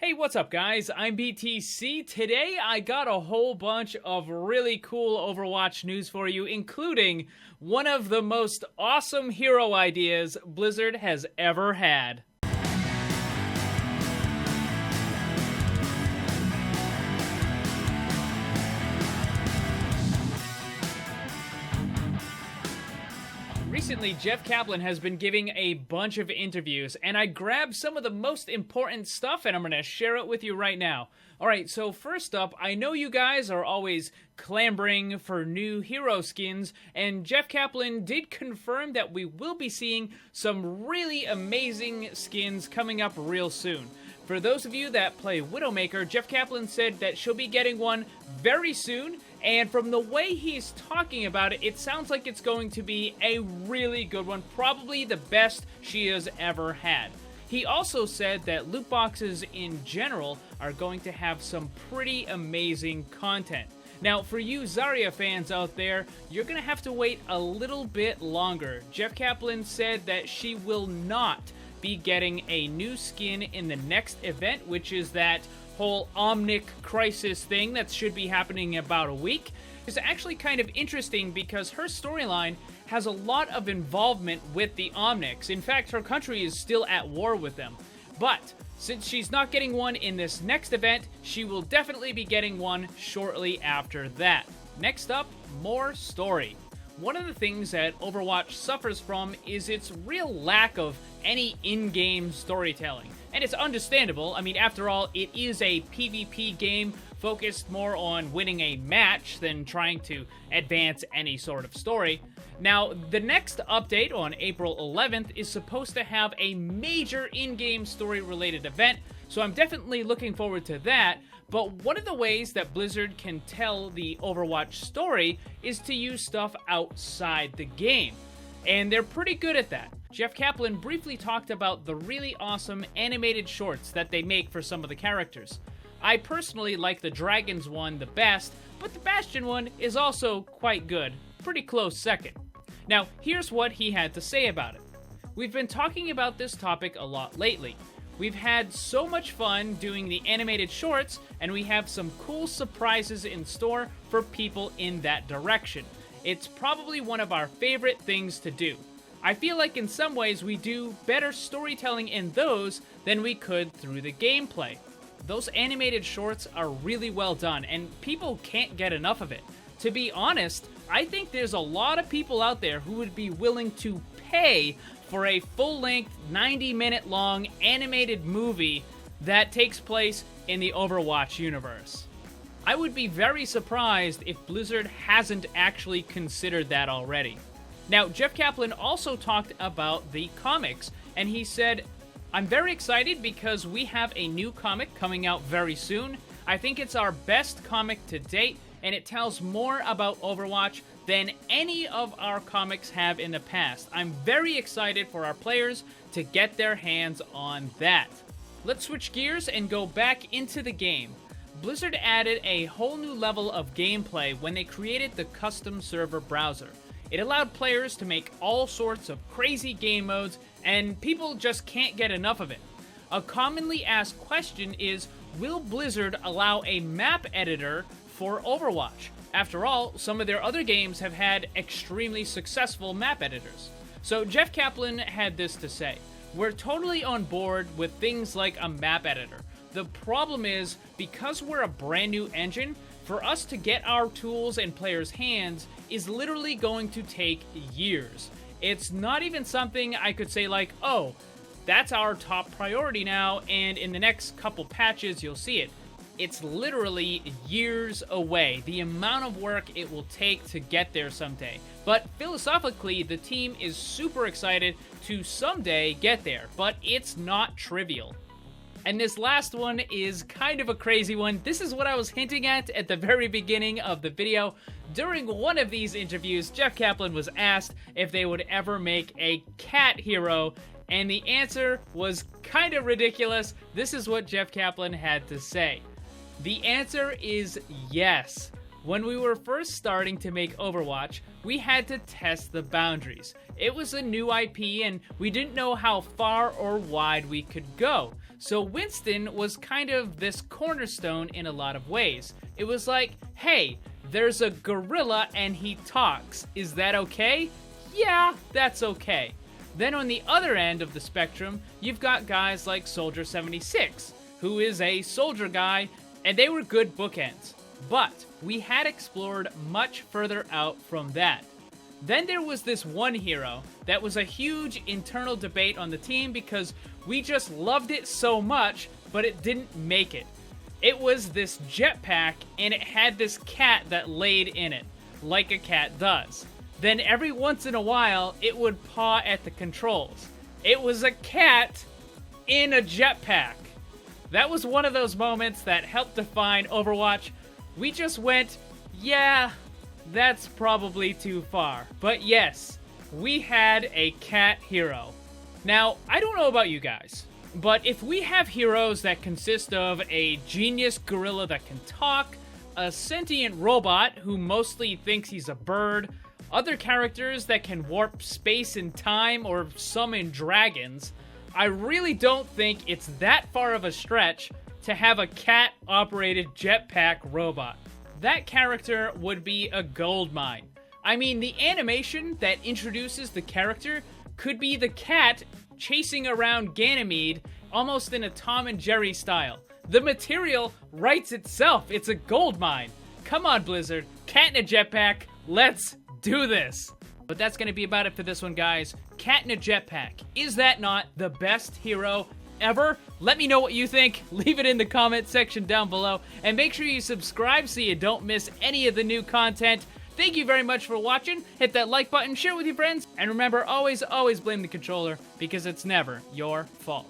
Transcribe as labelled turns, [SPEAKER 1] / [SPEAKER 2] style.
[SPEAKER 1] Hey, what's up guys? I'm BTC. Today I got a whole bunch of really cool Overwatch news for you, including one of the most awesome hero ideas Blizzard has ever had. Recently, Jeff Kaplan has been giving a bunch of interviews, and I grabbed some of the most important stuff, and I'm going to share it with you right now. Alright, so first up, I know you guys are always clamoring for new hero skins, and Jeff Kaplan did confirm that we will be seeing some really amazing skins coming up real soon. For those of you that play Widowmaker, Jeff Kaplan said that she'll be getting one very soon, and from the way he's talking about it, it sounds like it's going to be a really good one, probably the best she has ever had. He also said that loot boxes in general are going to have some pretty amazing content. Now, for you Zarya fans out there, you're going to have to wait a little bit longer. Jeff Kaplan said that she will not be getting a new skin in the next event, which is that whole Omnic Crisis thing that should be happening in about a week. It's actually kind of interesting because her storyline has a lot of involvement with the Omnics. In fact, her country is still at war with them. But since she's not getting one in this next event, she will definitely be getting one shortly after that. Next up, more story. One of the things that Overwatch suffers from is its real lack of any in-game storytelling. And it's understandable. I mean, after all, it is a PvP game focused more on winning a match than trying to advance any sort of story. Now, the next update on April 11th is supposed to have a major in-game story-related event, so I'm definitely looking forward to that. But one of the ways that Blizzard can tell the Overwatch story is to use stuff outside the game. And they're pretty good at that. Jeff Kaplan briefly talked about the really awesome animated shorts that they make for some of the characters. I personally like the Dragons one the best, but the Bastion one is also quite good. Pretty close second. Now, here's what he had to say about it. We've been talking about this topic a lot lately. We've had so much fun doing the animated shorts, and we have some cool surprises in store for people in that direction. It's probably one of our favorite things to do. I feel like in some ways we do better storytelling in those than we could through the gameplay. Those animated shorts are really well done, and people can't get enough of it. To be honest, I think there's a lot of people out there who would be willing to pay for a full-length, 90-minute long animated movie that takes place in the Overwatch universe. I would be very surprised if Blizzard hasn't actually considered that already. Now, Jeff Kaplan also talked about the comics, and he said, "I'm very excited because we have a new comic coming out very soon. I think it's our best comic to date, and it tells more about Overwatch than any of our comics have in the past. I'm very excited for our players to get their hands on that." Let's switch gears and go back into the game. Blizzard added a whole new level of gameplay when they created the custom server browser. It allowed players to make all sorts of crazy game modes, and people just can't get enough of it. A commonly asked question is, will Blizzard allow a map editor for Overwatch? After all, some of their other games have had extremely successful map editors. So Jeff Kaplan had this to say: "We're totally on board with things like a map editor. The problem is, because we're a brand new engine, for us to get our tools in players' hands is literally going to take years. It's not even something I could say like, oh, that's our top priority now, and in the next couple patches you'll see it. It's literally years away, the amount of work it will take to get there someday. But philosophically, the team is super excited to someday get there, but it's not trivial." And this last one is kind of a crazy one. This is what I was hinting at the very beginning of the video. During one of these interviews, Jeff Kaplan was asked if they would ever make a cat hero, and the answer was kind of ridiculous. This is what Jeff Kaplan had to say. "The answer is yes. When we were first starting to make Overwatch, we had to test the boundaries. It was a new IP and we didn't know how far or wide we could go. So Winston was kind of this cornerstone in a lot of ways. It was like, hey, there's a gorilla and he talks. Is that okay? Yeah, that's okay. Then on the other end of the spectrum, you've got guys like Soldier 76, who is a soldier guy, and they were good bookends. But we had explored much further out from that. Then there was this one hero that was a huge internal debate on the team because we just loved it so much, but it didn't make it. It was this jetpack, and it had this cat that laid in it, like a cat does. Then every once in a while, it would paw at the controls. It was a cat in a jetpack. That was one of those moments that helped define Overwatch. We just went, yeah, that's probably too far. But yes, we had a cat hero. Now, I don't know about you guys, but if we have heroes that consist of a genius gorilla that can talk, a sentient robot who mostly thinks he's a bird, other characters that can warp space and time or summon dragons, I really don't think it's that far of a stretch to have a cat-operated jetpack robot. That character would be a goldmine. I mean, the animation that introduces the character could be the cat chasing around Ganymede, almost in a Tom and Jerry style. The material writes itself. It's a goldmine. Come on, Blizzard. Cat in a jetpack. Let's do this. But that's going to be about it for this one, guys. Cat in a jetpack. Is that not the best hero ever? Let me know what you think. Leave it in the comment section down below. And make sure you subscribe so you don't miss any of the new content. Thank you very much for watching. Hit that like button, share it with your friends. And remember, always, always blame the controller because it's never your fault.